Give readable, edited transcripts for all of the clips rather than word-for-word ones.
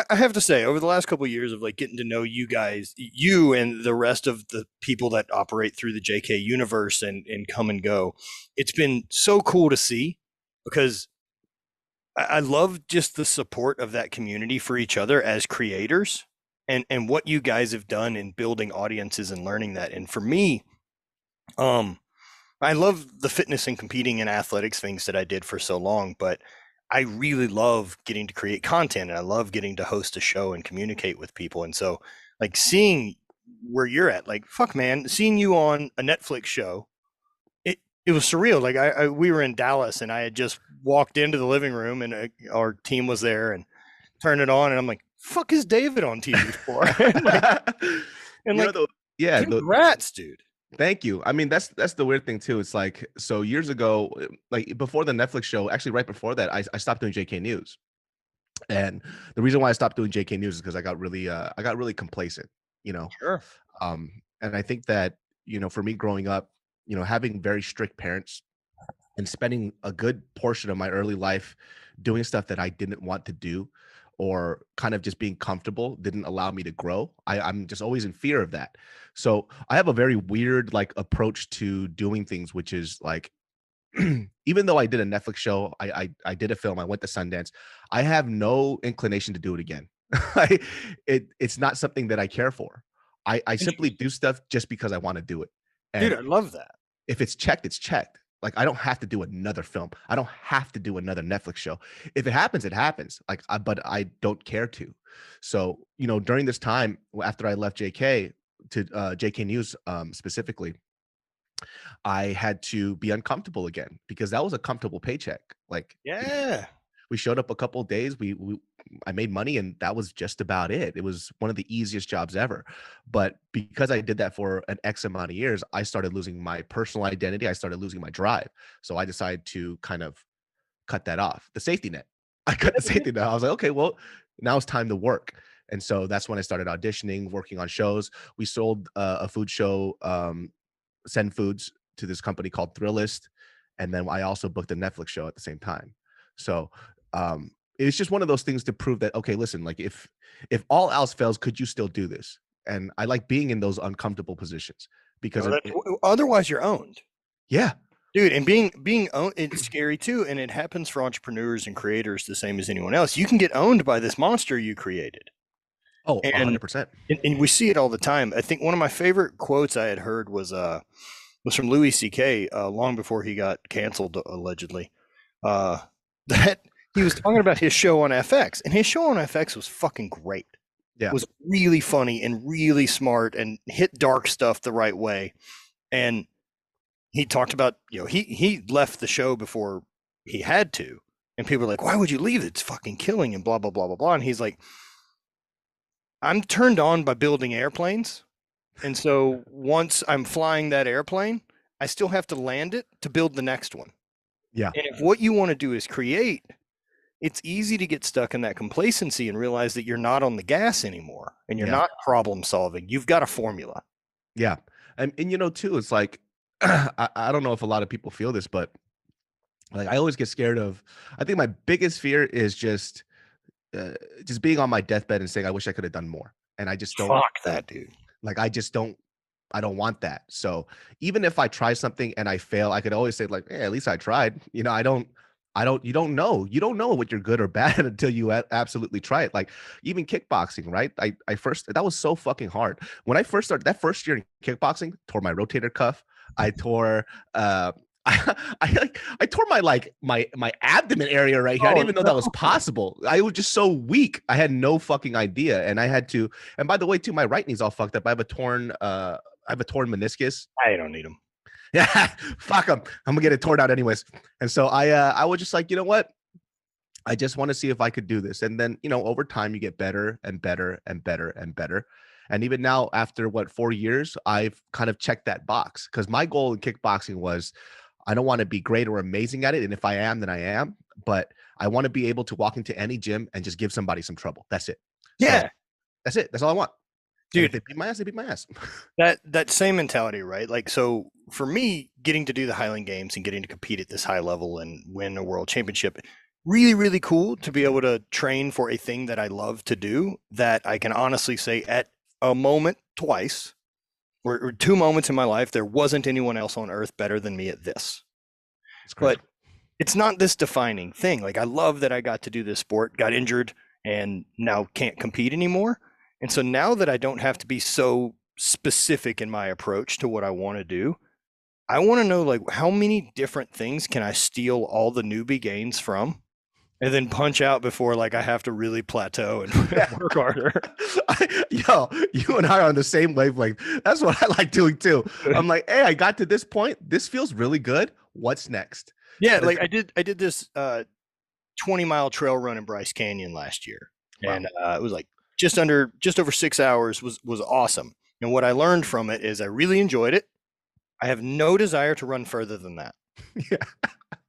I have to say, over the last couple of years of like getting to know you guys, you and the rest of the people that operate through the JK universe and come and go, it's been so cool to see because I love just the support of that community for each other as creators and what you guys have done in building audiences and learning that. And for me, um, I love the fitness and competing in athletics things that I did for so long, but I really love getting to create content and I love getting to host a show and communicate with people. And so, like, seeing where you're at, like, fuck, man, seeing you on a Netflix show, it was surreal. Like, we were in Dallas and I had just walked into the living room and our team was there and turned it on. And I'm like, fuck is David on TV for? and like, and You know, like the yeah, congrats, dude. thank you. I mean, that's the weird thing too. It's like, so years ago, like before the Netflix show, actually right before that, I stopped doing JK News. And the reason why I stopped doing JK News is because I got really complacent, you know. Sure. And I think that, for me growing up, having very strict parents and spending a good portion of my early life doing stuff that I didn't want to do, or kind of just being comfortable, didn't allow me to grow. I'm just always in fear of that. So I have a very weird like approach to doing things, which is like, even though I did a Netflix show, I did a film, I went to Sundance, I have no inclination to do it again. It's not something that I care for. I simply do stuff just because I want to do it. Dude, And I love that. if it's checked, it's checked. Like, I don't have to do another film. I don't have to do another Netflix show. If it happens, it happens. Like, but I don't care to. So, during this time after I left JK to JK News specifically, I had to be uncomfortable again because that was a comfortable paycheck. Like, Yeah. we showed up a couple of days, I made money and that was just about it. It was one of the easiest jobs ever. But because I did that for an X amount of years, I started losing my personal identity. I started losing my drive. So I decided to kind of cut that off. The safety net. I cut the safety net. I was like, okay, well, now it's time to work. And so that's when I started auditioning, working on shows. We sold a food show, Send Foods, to this company called Thrillist. And then I also booked a Netflix show at the same time. So it's just one of those things to prove that, okay, listen, like if all else fails, could you still do this? And I like being in those uncomfortable positions because Otherwise you're owned. yeah, Dude, and being owned, it's scary too, and it happens for entrepreneurs and creators the same as anyone else. You can get owned by this monster you created. oh, And 100%. and we see it all the time. I think one of my favorite quotes I had heard was from Louis C.K. Long before he got canceled allegedly. Uh, that he was talking about his show on FX, and his show on FX was fucking great. Yeah, Was really funny and really smart and hit dark stuff the right way. And he talked about, he left the show before he had to. And people are like, why would you leave? It's fucking killing and blah, blah, blah, blah, blah. And he's like, I'm turned on by building airplanes. And so once I'm flying that airplane, I still have to land it to build the next one. yeah, And if what you want to do is create, it's easy to get stuck in that complacency and realize that you're not on the gas anymore and you're yeah, not problem solving. You've got a formula. yeah. And too, it's like, I don't know if a lot of people feel this, but like, I always get scared of, I think my biggest fear is just being on my deathbed and saying, I wish I could have done more. And I just don't, Fuck that, dude. like, I don't want that. So even if I try something and I fail, I could always say like, at least I tried. You don't know what you're good or bad at until you absolutely try it. Like, even kickboxing, right? I first, that was so fucking hard. When I first started that first year in kickboxing, tore my rotator cuff. I tore, I tore my abdomen area right here. I didn't even know that was possible. I was just so weak. I had no fucking idea. And I had to, and by the way, too, my right knee's all fucked up. I have a torn meniscus. I don't need them. Yeah, fuck them. I'm gonna get it torn out anyways. And so I was just like, you know what? I just want to see if I could do this. And then, over time you get better and better and better and better. And even now, after 4 years, I've kind of checked that box because my goal in kickboxing was, I don't want to be great or amazing at it. And if I am, then I am. But I want to be able to walk into any gym and just give somebody some trouble. That's it. Yeah. So that's it. That's all I want. Dude, if they beat my ass, they beat my ass. that same mentality, right? Like, so for me, getting to do the Highland Games and getting to compete at this high level and win a world championship, really, really cool to be able to train for a thing that I love to do, that I can honestly say at a moment twice, or two moments in my life, there wasn't anyone else on earth better than me at this. It's But crazy. it's not this defining thing. Like, I love that I got to do this sport, got injured, and now can't compete anymore. And so now that I don't have to be so specific in my approach to what I want to do, I want to know, like, how many different things can I steal all the newbie gains from and then punch out before, like, I have to really plateau and Yeah. work harder. Yo, you and I are on the same wavelength. That's what I like doing too. I'm like, hey, I got to this point. This feels really good. What's next? Yeah, But like I did this 20-mile trail run in Bryce Canyon last year, wow. and it was like just over 6 hours. Was awesome. And what I learned from it is I really enjoyed it. I have no desire to run further than that. Yeah.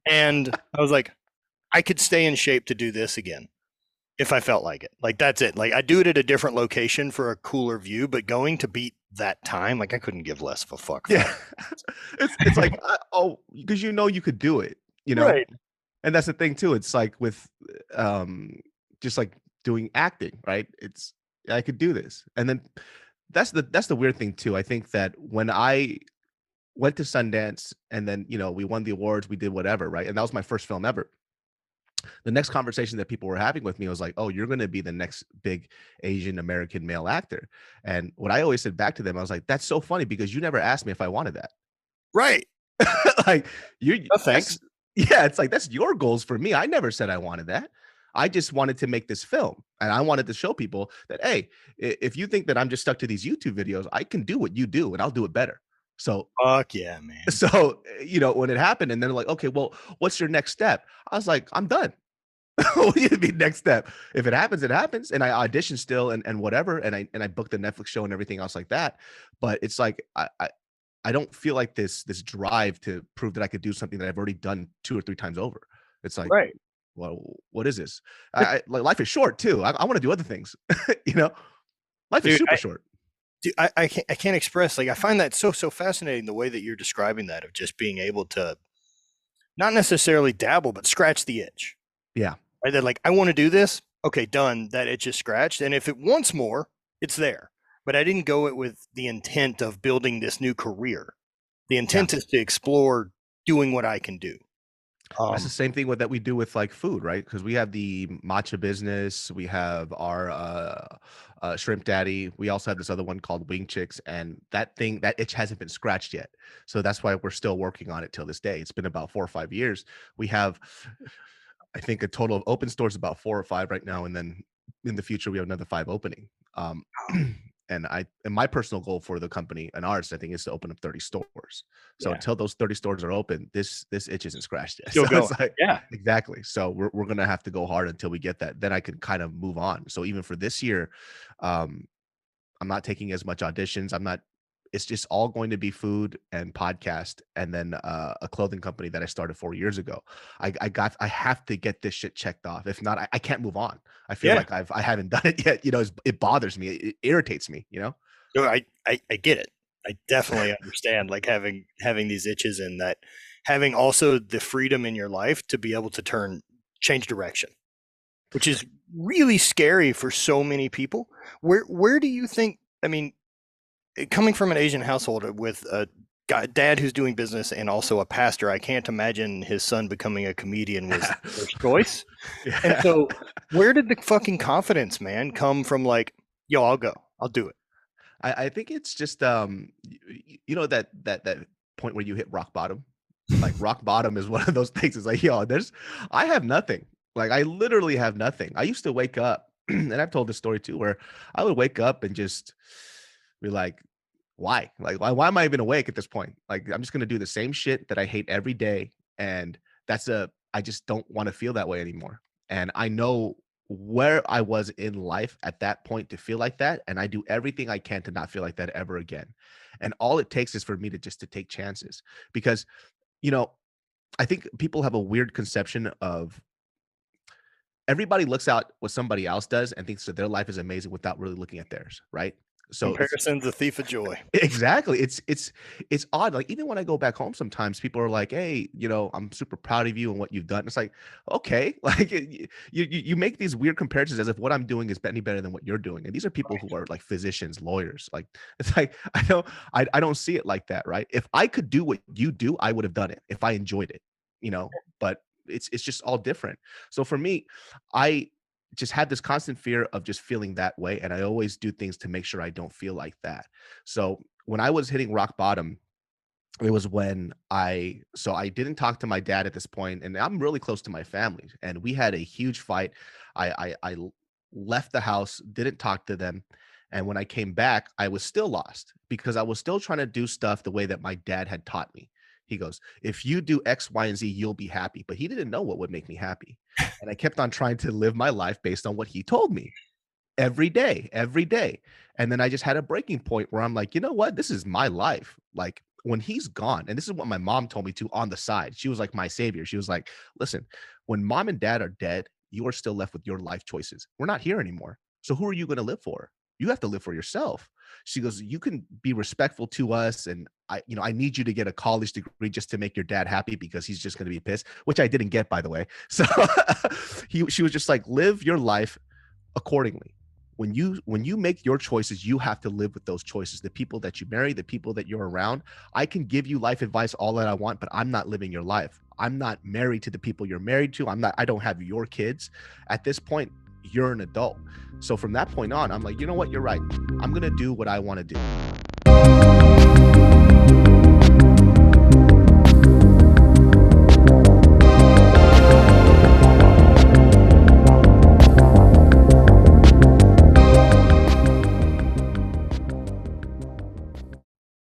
And I was like, I could stay in shape to do this again if I felt like it. Like, that's it. Like, I do it at a different location for a cooler view, but going to beat that time, like, I couldn't give less of a fuck for Yeah. It's like, oh, because you know you could do it, you know? right. And that's the thing too. It's like with um just like doing acting, right? It's I could do this. And then that's the weird thing too. I think that when I went to Sundance and then, we won the awards, we did whatever, right? And that was my first film ever. The next conversation that people were having with me was like, "Oh, you're going to be the next big Asian American male actor." And what I always said back to them, I was like, "That's so funny because you never asked me if I wanted that." Right. Like you No that's thanks. yeah, it's like that's your goals for me. I never said I wanted that. I just wanted to make this film and I wanted to show people that hey, if you think that I'm just stuck to these YouTube videos, I can do what you do and I'll do it better. So Fuck yeah, man. so when it happened and then they're like, "Okay, well, what's your next step?" I was like, "I'm done." What do you mean next step? If it happens, it happens. And I audition still and whatever. And I booked the Netflix show and everything else like that. But it's like I don't feel like this drive to prove that I could do something that I've already done 2 or 3 times over. It's like, Right. well, what is this? But Like life is short too. I want to do other things. you know, life is dude, super short. I can't express, like, I find that so fascinating, the way that you're describing that, of just being able to not necessarily dabble, but scratch the itch. Yeah. Right? They're like, I want to do this. Okay, done. That itch is scratched. And if it wants more, it's there. But I didn't go it with the intent of building this new career. The Yeah. intent is to explore doing what I can do. That's the Um, same thing with that we do with like food, right? Because we have the matcha business, we have our shrimp daddy. We also have this other one called Wing Chicks, and that itch hasn't been scratched yet. So that's why we're still working on it till this day. It's been about 4 or 5 years. We have, I think, a total of open stores about 4 or 5 right now, and then in the future we have another 5 opening. And my personal goal for the company and ours, I think, is to open up 30 stores. So yeah, until those 30 stores are open, this itch isn't scratched yet. still So going. it's like Yeah. exactly. So we're gonna have to go hard until we get that. Then I can kind of move on. So even for this year, um, I'm not taking as much auditions. I'm not. It's just all going to be food and podcast, and then a clothing company that I started 4 years ago. I have to get this shit checked off. If not, I can't move on. I feel Yeah. like I haven't done it yet. It bothers me. It irritates me. No, I get it. I definitely understand, like, having these itches, and that having also the freedom in your life to be able to change direction, which is really scary for so many people. Where do you think, I mean, coming from an Asian household with a dad who's doing business and also a pastor, I can't imagine his son becoming a comedian was the first choice. And Yeah. so, where did the fucking confidence, man, come from? Like, yo, I'll go, I'll do it. I think it's just that point where you hit rock bottom. Like rock bottom is one of those things. It's like, yo, I have nothing. Like I literally have nothing. I used to wake up, and I've told this story too, where I would wake up and just be like, why? Like, why am I even awake at this point? Like, I'm just gonna do the same shit that I hate every day. And I just don't want to feel that way anymore. And I know where I was in life at that point to feel like that. And I do everything I can to not feel like that ever again. And all it takes is for me to take chances. Because, you know, I think people have a weird conception of everybody looks out what somebody else does and thinks that their life is amazing without really looking at theirs, right? So it's Comparison's a thief of joy. exactly. It's odd. Like even when I go back home, sometimes people are like, "Hey, I'm super proud of you and what you've done." It's like, okay, like you make these weird comparisons as if what I'm doing is any better than what you're doing. And these are people who are like physicians, lawyers. Like it's like I don't see it like that, right? If I could do what you do, I would have done it if I enjoyed it, But it's just all different. So for me, I just had this constant fear of just feeling that way, and I always do things to make sure I don't feel like that. So when I was hitting rock bottom, it was when I didn't talk to my dad at this point, and I'm really close to my family, and we had a huge fight. I left the house, didn't talk to them, and when I came back, I was still lost because I was still trying to do stuff the way that my dad had taught me. He goes, "If you do X, Y, and Z, you'll be happy." But he didn't know what would make me happy, and I kept on trying to live my life based on what he told me every day, every day. And then I just had a breaking point where I'm like, you know what? This is my life. Like when he's gone, and this is what my mom told me to on the side. She was like my savior. She was like, listen, when mom and dad are dead, you are still left with your life choices. We're not here anymore. So who are you going to live for? You have to live for yourself. She goes, you can be respectful to us. And I need you to get a college degree just to make your dad happy because he's just going to be pissed, which I didn't get, by the way. So she was just like, live your life accordingly. When you make your choices, you have to live with those choices. The people that you marry, the people that you're around. I can give you life advice all that I want, but I'm not living your life. I'm not married to the people you're married to. I don't have your kids. At this point, you're an adult. So from that point on, I'm like, you know what? You're right. I'm going to do what I want to do.